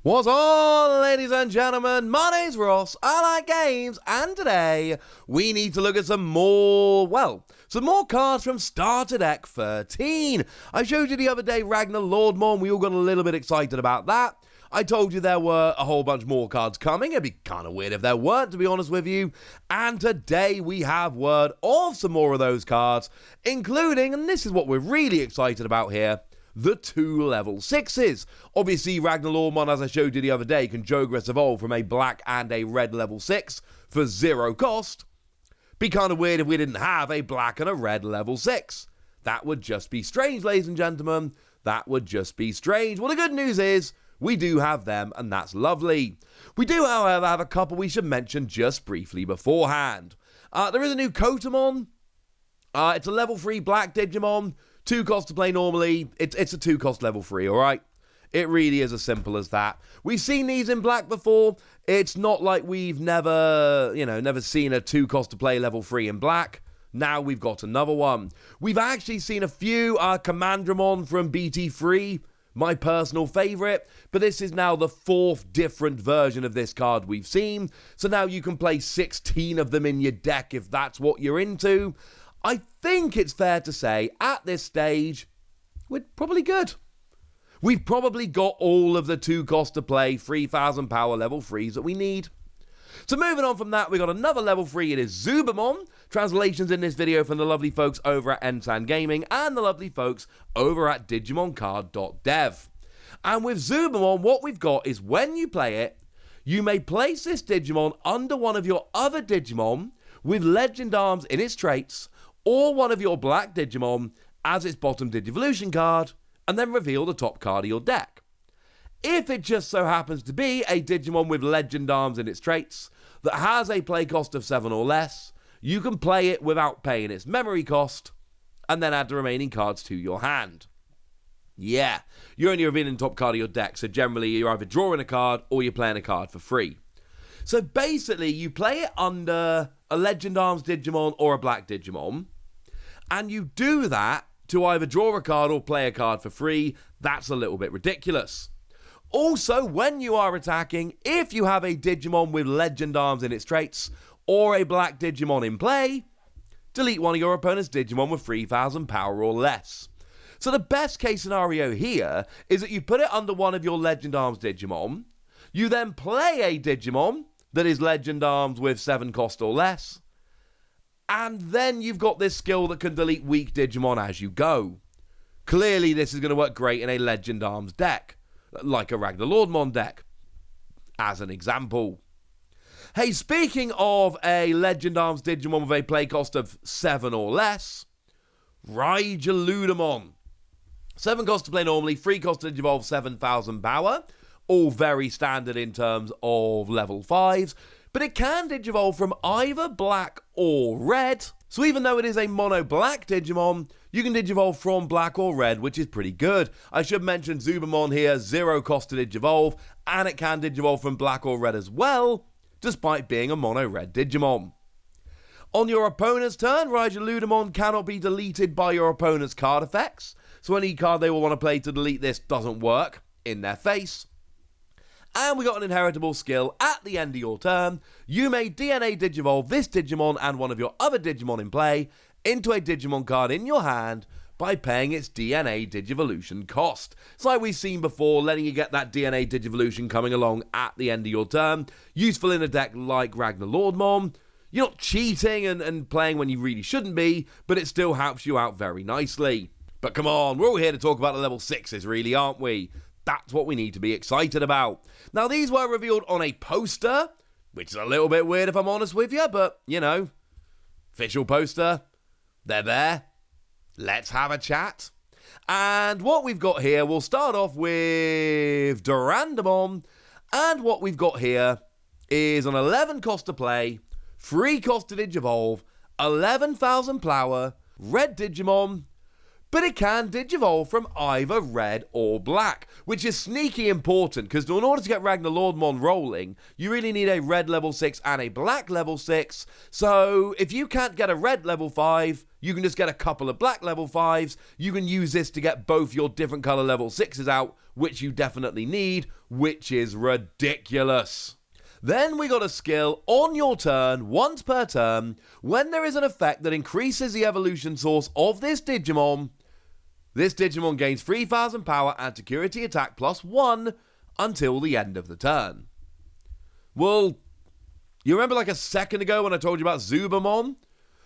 What's on, ladies and gentlemen? My name's Ross, I like games, and today we need to look at some more cards from Starter Deck 13. I showed you the other day Ragna Lordmon, we all got a little bit excited about that. I told you there were a whole bunch more cards coming. It'd be kind of weird if there weren't, to be honest with you. And today we have word of some more of those cards, including, and this is what we're really excited about here, the 2 level 6s. Obviously, Ragna Lordmon, as I showed you the other day, can Jogress evolve from a black and a red level 6 for 0 cost. Be kind of weird if we didn't have a black and a red level 6. That would just be strange, ladies and gentlemen. That would just be strange. Well, the good news is we do have them, and that's lovely. We do, however, have a couple we should mention just briefly beforehand. There is a new Kotamon. It's a level 3 black Digimon. 2 cost to play normally. It's a 2 cost level 3, alright? It really is as simple as that. We've seen these in black before. It's not like we've never seen a 2 cost to play level 3 in black. Now we've got another one. We've actually seen a few Commandramon from BT3, my personal favourite, but this is now the 4th different version of this card we've seen. So now you can play 16 of them in your deck if that's what you're into. I think it's fair to say, at this stage, we're probably good. We've probably got all of the 2 cost to play, 3,000 power level 3s that we need. So moving on from that, we got another level 3, it is Zubamon. Translations in this video from the lovely folks over at Ensan Gaming and the lovely folks over at DigimonCard.dev. And with Zubamon, what we've got is when you play it, you may place this Digimon under one of your other Digimon with Legend Arms in its traits, or one of your black Digimon as its bottom Digivolution card, and then reveal the top card of your deck. If it just so happens to be a Digimon with Legend Arms in its traits that has a play cost of 7 or less, you can play it without paying its memory cost, and then add the remaining cards to your hand. Yeah, you're only revealing the top card of your deck, so generally you're either drawing a card or you're playing a card for free. So basically, you play it under a Legend Arms Digimon or a black Digimon, and you do that to either draw a card or play a card for free. That's a little bit ridiculous. Also, when you are attacking, if you have a Digimon with Legend Arms in its traits, or a black Digimon in play, delete one of your opponent's Digimon with 3,000 power or less. So the best case scenario here is that you put it under one of your Legend Arms Digimon, you then play a Digimon that is Legend Arms with 7 cost or less, and then you've got this skill that can delete weak Digimon as you go. Clearly this is going to work great in a Legend Arms deck, like a RagnaLoardmon deck, as an example. Hey, speaking of a Legend Arms Digimon with a play cost of 7 or less, Ludamon. 7 cost to play normally, 3 cost to evolve, 7,000 power. All very standard in terms of level 5s, but it can Digivolve from either black or red. So even though it is a mono black Digimon, you can Digivolve from black or red, which is pretty good. I should mention Zubamon here, 0 cost to Digivolve, and it can Digivolve from black or red as well, despite being a mono red Digimon. On your opponent's turn, Ludamon cannot be deleted by your opponent's card effects, so any card they will want to play to delete this doesn't work in their face. And we got an inheritable skill. At the end of your turn, you may DNA Digivolve this Digimon and one of your other Digimon in play into a Digimon card in your hand by paying its DNA Digivolution cost. It's like we've seen before, letting you get that DNA Digivolution coming along at the end of your turn. Useful in a deck like Ragna Lordmon. You're not cheating and playing when you really shouldn't be, but it still helps you out very nicely. But come on, we're all here to talk about the level 6s, really, aren't we? That's what we need to be excited about. Now, these were revealed on a poster, which is a little bit weird if I'm honest with you, but, you know, official poster, they're there. Let's have a chat. And what we've got here, we'll start off with Durandamon, and what we've got here is an 11 cost to play, 3 cost to Digivolve, 11,000 power, red Digimon, but it can digivolve from either red or black, which is sneaky important because in order to get Ragna Lordmon rolling, you really need a red level 6 and a black level 6. So if you can't get a red level 5, you can just get a couple of black level 5s. You can use this to get both your different color level 6s out, which you definitely need, which is ridiculous. Then we got a skill on your turn, once per turn, when there is an effect that increases the evolution source of this Digimon gains 3,000 power and security attack +1 until the end of the turn. Well, you remember like a second ago when I told you about Zubamon?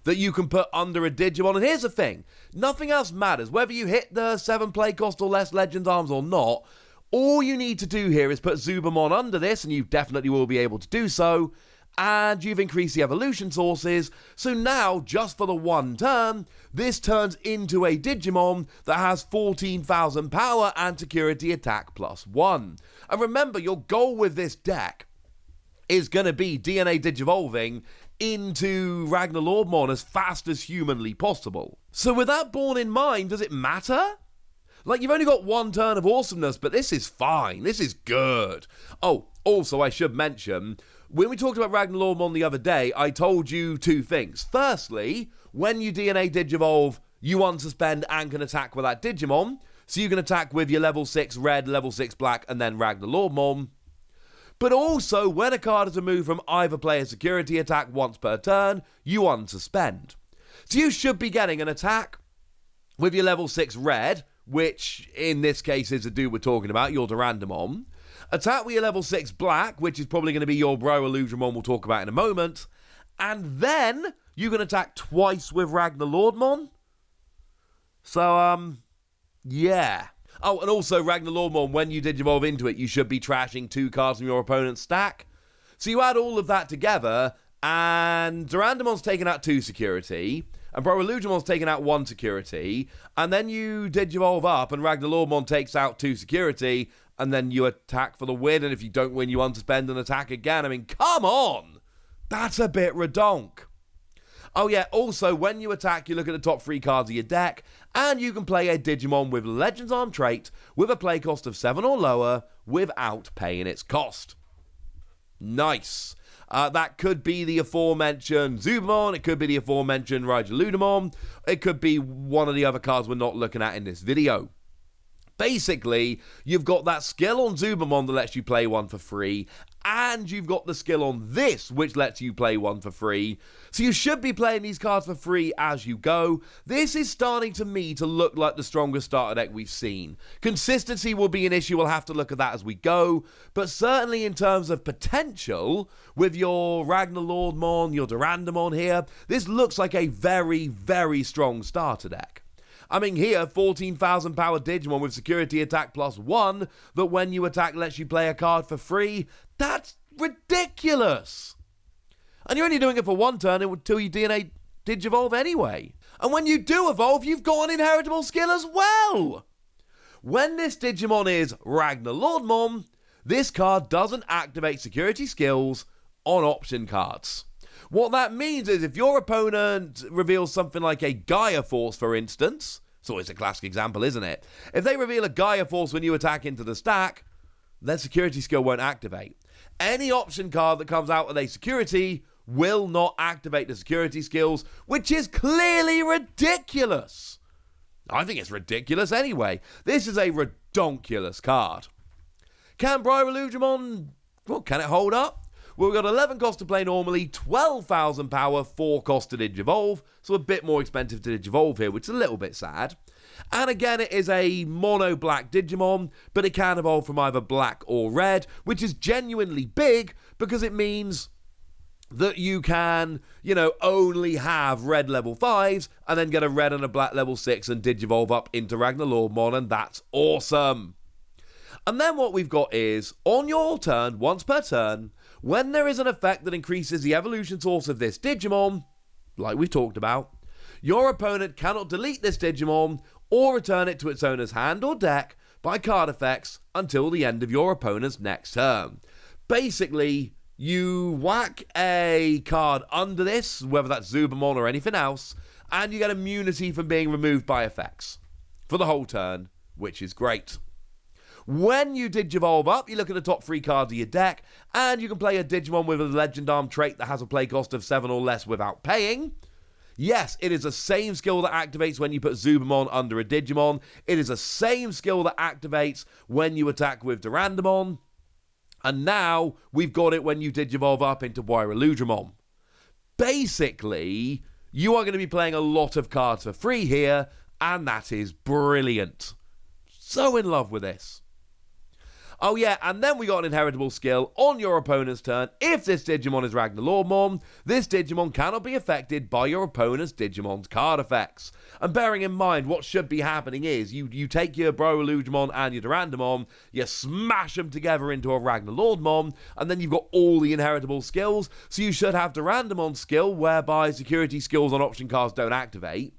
That you can put under a Digimon, and here's the thing, nothing else matters, whether you hit the 7 play cost or less Legends Arms or not. All you need to do here is put Zubamon under this, and you definitely will be able to do so, and you've increased the evolution sources, so now, just for the one turn, this turns into a Digimon that has 14,000 power and security attack +1. And remember, your goal with this deck is going to be DNA Digivolving into Ragna Lordmon as fast as humanly possible. So with that borne in mind, does it matter? Like, you've only got one turn of awesomeness, but this is fine. This is good. Oh, also, I should mention, when we talked about Ragna Lordmon the other day, I told you two things. Firstly, when you DNA Digivolve, you unsuspend and can attack with that Digimon. So you can attack with your level 6 red, level 6 black, and then Ragna Lordmon. But also, when a card is removed from either player's security attack once per turn, you unsuspend. So you should be getting an attack with your level 6 red, which in this case is the dude we're talking about, your Durandamon. Attack with your level 6 black, which is probably going to be your bro Ludamon we'll talk about in a moment. And then you can attack twice with Ragna Lordmon. So, yeah. Oh, and also Ragna Lordmon, when you Digivolve into it, you should be trashing 2 cards from your opponent's stack. So you add all of that together, and Durandamon's taken out 2 security, and Bro Ludamon's taken out 1 security, and then you Digivolve up, and Ragna Lordmon takes out 2 security, and then you attack for the win, and if you don't win, you unsuspend and attack again. I mean, come on! That's a bit redonk. Oh yeah, also, when you attack, you look at the top 3 cards of your deck, and you can play a Digimon with Legends Arm trait with a play cost of 7 or lower without paying its cost. Nice. That could be the aforementioned Zubamon, it could be the aforementioned Ludamon, it could be one of the other cards we're not looking at in this video. Basically, you've got that skill on Zubamon that lets you play one for free, and you've got the skill on this, which lets you play one for free. So you should be playing these cards for free as you go. This is starting to me to look like the strongest starter deck we've seen. Consistency will be an issue, we'll have to look at that as we go, but certainly in terms of potential, with your Ragna Lordmon, your Durandamon here, this looks like a very, very strong starter deck. I mean, here, 14,000 power Digimon with security attack +1, that when you attack lets you play a card for free. That's ridiculous! And you're only doing it for one turn until you DNA Digivolve anyway. And when you do evolve, you've got an inheritable skill as well! When this Digimon is Ragna Lordmon, this card doesn't activate security skills on option cards. What that means is if your opponent reveals something like a Gaia Force, for instance, it's always a classic example, isn't it? If they reveal a Gaia Force when you attack into the stack, their security skill won't activate. Any option card that comes out with a security will not activate the security skills, which is clearly ridiculous. I think it's ridiculous anyway. This is a redonkulous card. Can Ludamon, well, can it hold up? Well, we've got 11 cost to play normally, 12,000 power, 4 cost to Digivolve, so a bit more expensive to Digivolve here, which is a little bit sad. And again, it is a mono-black Digimon, but it can evolve from either black or red, which is genuinely big, because it means that you can, only have red level 5s, and then get a red and a black level 6 and Digivolve up into Ragna Lordmon, and that's awesome. And then what we've got is, on your turn, once per turn, when there is an effect that increases the evolution source of this Digimon, like we've talked about, your opponent cannot delete this Digimon or return it to its owner's hand or deck by card effects until the end of your opponent's next turn. Basically, you whack a card under this, whether that's Zubamon or anything else, and you get immunity from being removed by effects. for the whole turn, which is great. When you Digivolve up, you look at the top 3 cards of your deck, and you can play a Digimon with a Legendarm trait that has a play cost of 7 or less without paying. Yes, it is the same skill that activates when you put Zubamon under a Digimon. It is the same skill that activates when you attack with Durandamon. And now, we've got it when you Digivolve up into RagnaLoardmon. Basically, you are going to be playing a lot of cards for free here, and that is brilliant. So in love with this. Oh yeah, and then we got an inheritable skill on your opponent's turn. If this Digimon is Ragna Lordmon, this Digimon cannot be affected by your opponent's Digimon's card effects. And bearing in mind, what should be happening is you take your RagnaLoardmon and your Durandamon, you smash them together into a Ragna Lordmon, and then you've got all the inheritable skills. So you should have Durandamon's skill, whereby security skills on option cards don't activate,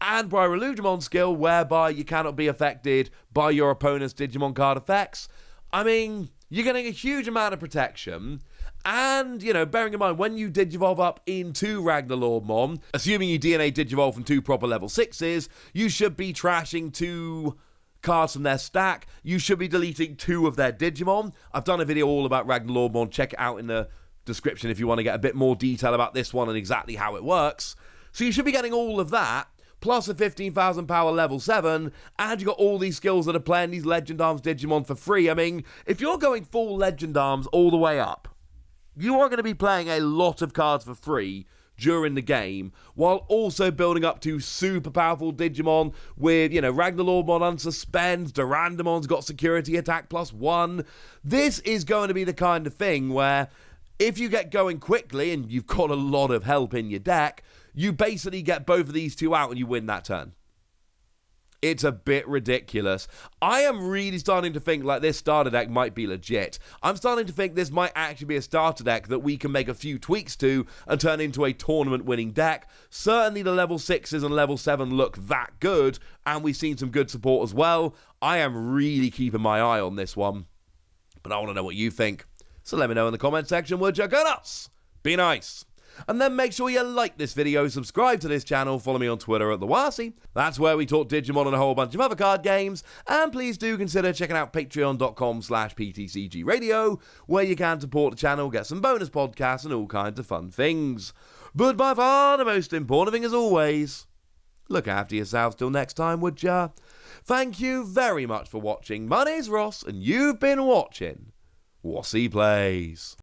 and RagnaLoardmon's skill, whereby you cannot be affected by your opponent's Digimon card effects. I mean, you're getting a huge amount of protection, and, you know, bearing in mind, when you Digivolve up into Ragna Lordmon, assuming you DNA Digivolve from 2 proper level 6s, you should be trashing 2 cards from their stack. You should be deleting 2 of their Digimon. I've done a video all about Ragna Lordmon. Check it out in the description if you want to get a bit more detail about this one and exactly how it works. So you should be getting all of that, plus a 15,000 power level 7, and you got all these skills that are playing these Legendarms Digimon for free. I mean, if you're going full Legendarms all the way up, you are going to be playing a lot of cards for free during the game, while also building up to super powerful Digimon with, you know, Ragna Lordmon unsuspends, Durandamon's got security attack +1. This is going to be the kind of thing where, if you get going quickly and you've got a lot of help in your deck, you basically get both of these 2 out and you win that turn. It's a bit ridiculous. I am really starting to think like this starter deck might be legit. I'm starting to think this might actually be a starter deck that we can make a few tweaks to and turn into a tournament-winning deck. Certainly the level 6s and level 7 look that good, and we've seen some good support as well. I am really keeping my eye on this one, but I want to know what you think. So let me know in the comment section, would you? Go nuts! Be nice! And then make sure you like this video, subscribe to this channel, follow me on Twitter at TheWasi. That's where we talk Digimon and a whole bunch of other card games. And please do consider checking out patreon.com/PTCGradio, where you can support the channel, get some bonus podcasts and all kinds of fun things. But by far the most important thing as always, look after yourselves till next time, would ya? Thank you very much for watching. My name's Ross, and you've been watching Wasi Plays.